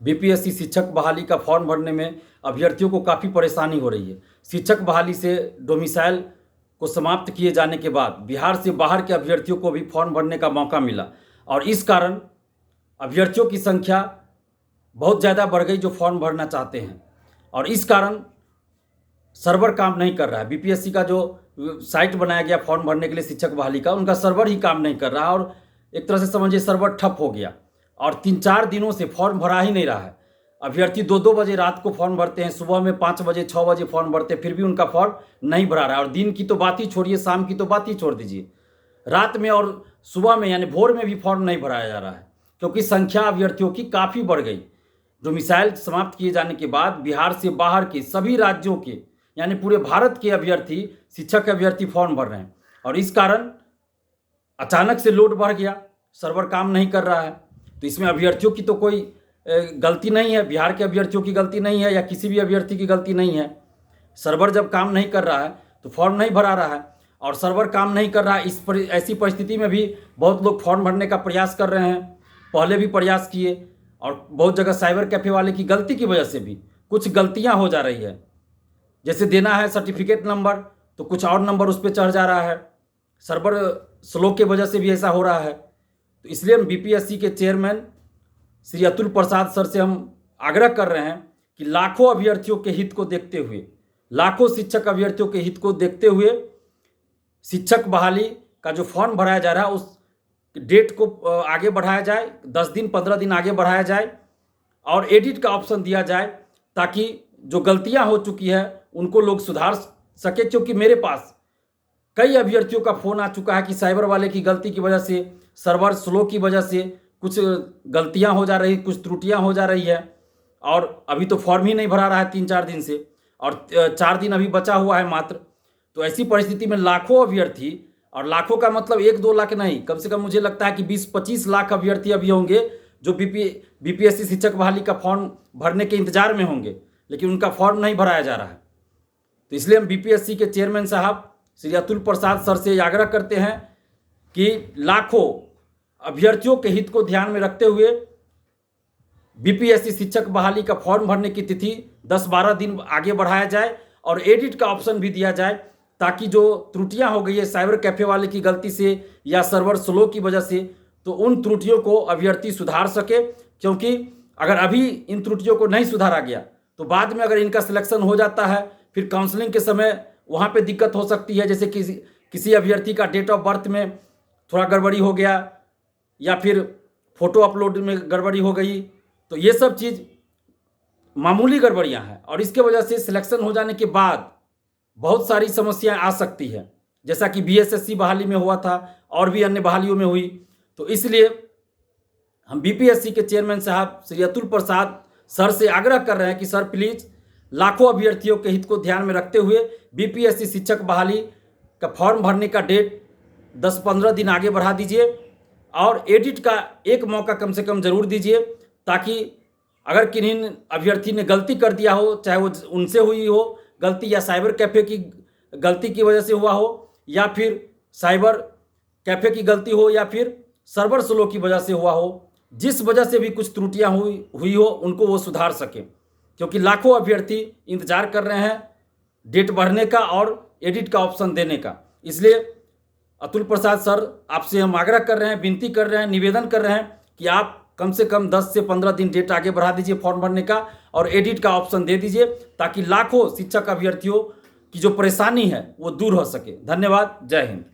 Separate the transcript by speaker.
Speaker 1: BPSC शिक्षक बहाली का फॉर्म भरने में अभ्यर्थियों को काफ़ी परेशानी हो रही है। शिक्षक बहाली से डोमिसाइल को समाप्त किए जाने के बाद बिहार से बाहर के अभ्यर्थियों को भी फॉर्म भरने का मौका मिला और इस कारण अभ्यर्थियों की संख्या बहुत ज़्यादा बढ़ गई जो फॉर्म भरना चाहते हैं और इस कारण सर्वर काम नहीं कर रहा है। बीपीएससी का जो साइट बनाया गया फॉर्म भरने के लिए शिक्षक बहाली का, उनका सर्वर ही काम नहीं कर रहा और एक तरह से समझिए सर्वर ठप हो गया और 3-4 दिनों से फॉर्म भरा ही नहीं रहा है। अभ्यर्थी 2-2 बजे रात को फॉर्म भरते हैं, सुबह में 5 बजे 6 बजे फॉर्म भरते हैं, फिर भी उनका फॉर्म नहीं भरा रहा है। और दिन की तो बात ही छोड़िए, शाम की तो बात ही छोड़ दीजिए, रात में और सुबह में यानी भोर में भी फॉर्म नहीं भराया जा रहा है क्योंकि संख्या अभ्यर्थियों की काफ़ी बढ़ गई। डोमिसाइल समाप्त किए जाने के बाद बिहार से बाहर के सभी राज्यों के यानी पूरे भारत के अभ्यर्थी शिक्षक अभ्यर्थी फॉर्म भर रहे हैं और इस कारण अचानक से लोड बढ़ गया, सर्वर काम नहीं कर रहा है। तो इसमें अभ्यर्थियों की तो कोई गलती नहीं है, बिहार के अभ्यर्थियों की गलती नहीं है या किसी भी अभ्यर्थी की गलती नहीं है। सर्वर जब काम नहीं कर रहा है तो फॉर्म नहीं भरा रहा है और सर्वर काम नहीं कर रहा है। ऐसी परिस्थिति में भी बहुत लोग फॉर्म भरने का प्रयास कर रहे हैं, पहले भी प्रयास किए और बहुत जगह साइबर कैफ़े वाले की गलती की वजह से भी कुछ गलतियां हो जा रही है। जैसे देना है सर्टिफिकेट नंबर तो कुछ और नंबर उस पर चढ़ जा रहा है, सर्वर स्लो के वजह से भी ऐसा हो रहा है। तो इसलिए हम बीपीएससी के चेयरमैन श्री अतुल प्रसाद सर से हम आग्रह कर रहे हैं कि लाखों अभ्यर्थियों के हित को देखते हुए, लाखों शिक्षक अभ्यर्थियों के हित को देखते हुए शिक्षक बहाली का जो फॉर्म भराया जा रहा है उस डेट को आगे बढ़ाया जाए, 10 दिन 15 दिन आगे बढ़ाया जाए और एडिट का ऑप्शन दिया जाए ताकि जो गलतियां हो चुकी है उनको लोग सुधार सके। क्योंकि मेरे पास कई अभ्यर्थियों का फ़ोन आ चुका है कि साइबर वाले की गलती की वजह से, सर्वर स्लो की वजह से कुछ गलतियां हो जा रही, कुछ त्रुटियां हो जा रही है और अभी तो फॉर्म ही नहीं भरा रहा है 3-4 दिन से और 4 दिन अभी बचा हुआ है मात्र। तो ऐसी परिस्थिति में लाखों अभ्यर्थी, और लाखों का मतलब 1-2 लाख नहीं, कम से कम मुझे लगता है कि 20-25 लाख अभ्यर्थी अभी होंगे जो बीपीएससी शिक्षक बहाली का फॉर्म भरने के इंतजार में होंगे, लेकिन उनका फॉर्म नहीं भराया जा रहा है। तो इसलिए हम बीपीएससी के चेयरमैन साहब श्री अतुल प्रसाद सर से आग्रह करते हैं कि लाखों अभ्यर्थियों के हित को ध्यान में रखते हुए बीपीएससी शिक्षक बहाली का फॉर्म भरने की तिथि 10-12 दिन आगे बढ़ाया जाए और एडिट का ऑप्शन भी दिया जाए ताकि जो त्रुटियां हो गई है साइबर कैफ़े वाले की गलती से या सर्वर स्लो की वजह से, तो उन त्रुटियों को अभ्यर्थी सुधार सके। क्योंकि अगर अभी इन त्रुटियों को नहीं सुधारा गया तो बाद में अगर इनका सिलेक्शन हो जाता है फिर काउंसलिंग के समय वहाँ पे दिक्कत हो सकती है। जैसे किसी अभ्यर्थी का डेट ऑफ बर्थ में थोड़ा गड़बड़ी हो गया या फिर फ़ोटो अपलोड में गड़बड़ी हो गई, तो ये सब चीज़ मामूली गड़बड़ियाँ हैं और इसके वजह से सिलेक्शन हो जाने के बाद बहुत सारी समस्याएं आ सकती है, जैसा कि बीएसएससी बहाली में हुआ था और भी अन्य बहालियों में हुई। तो इसलिए हम बीपीएससी के चेयरमैन साहब श्री अतुल प्रसाद सर से आग्रह कर रहे हैं कि सर प्लीज़ लाखों अभ्यर्थियों के हित को ध्यान में रखते हुए बीपीएससी शिक्षक बहाली का फॉर्म भरने का डेट 10-15 दिन आगे बढ़ा दीजिए और एडिट का एक मौका कम से कम ज़रूर दीजिए ताकि अगर किन्हीं अभ्यर्थी ने गलती कर दिया हो, चाहे वो उनसे हुई हो गलती या साइबर कैफ़े की गलती की वजह से हुआ हो या फिर साइबर कैफ़े की गलती हो या फिर सर्वर स्लो की वजह से हुआ हो, जिस वजह से भी कुछ त्रुटियां हुई हो उनको वो सुधार सके। क्योंकि लाखों अभ्यर्थी इंतजार कर रहे हैं डेट बढ़ने का और एडिट का ऑप्शन देने का। इसलिए अतुल प्रसाद सर आपसे हम आग्रह कर रहे हैं, विनती कर रहे हैं, निवेदन कर रहे हैं कि आप कम से कम 10 से 15 दिन डेट आगे बढ़ा दीजिए फॉर्म भरने का और एडिट का ऑप्शन दे दीजिए ताकि लाखों शिक्षक अभ्यर्थियों की जो परेशानी है वो दूर हो सके। धन्यवाद। जय हिंद।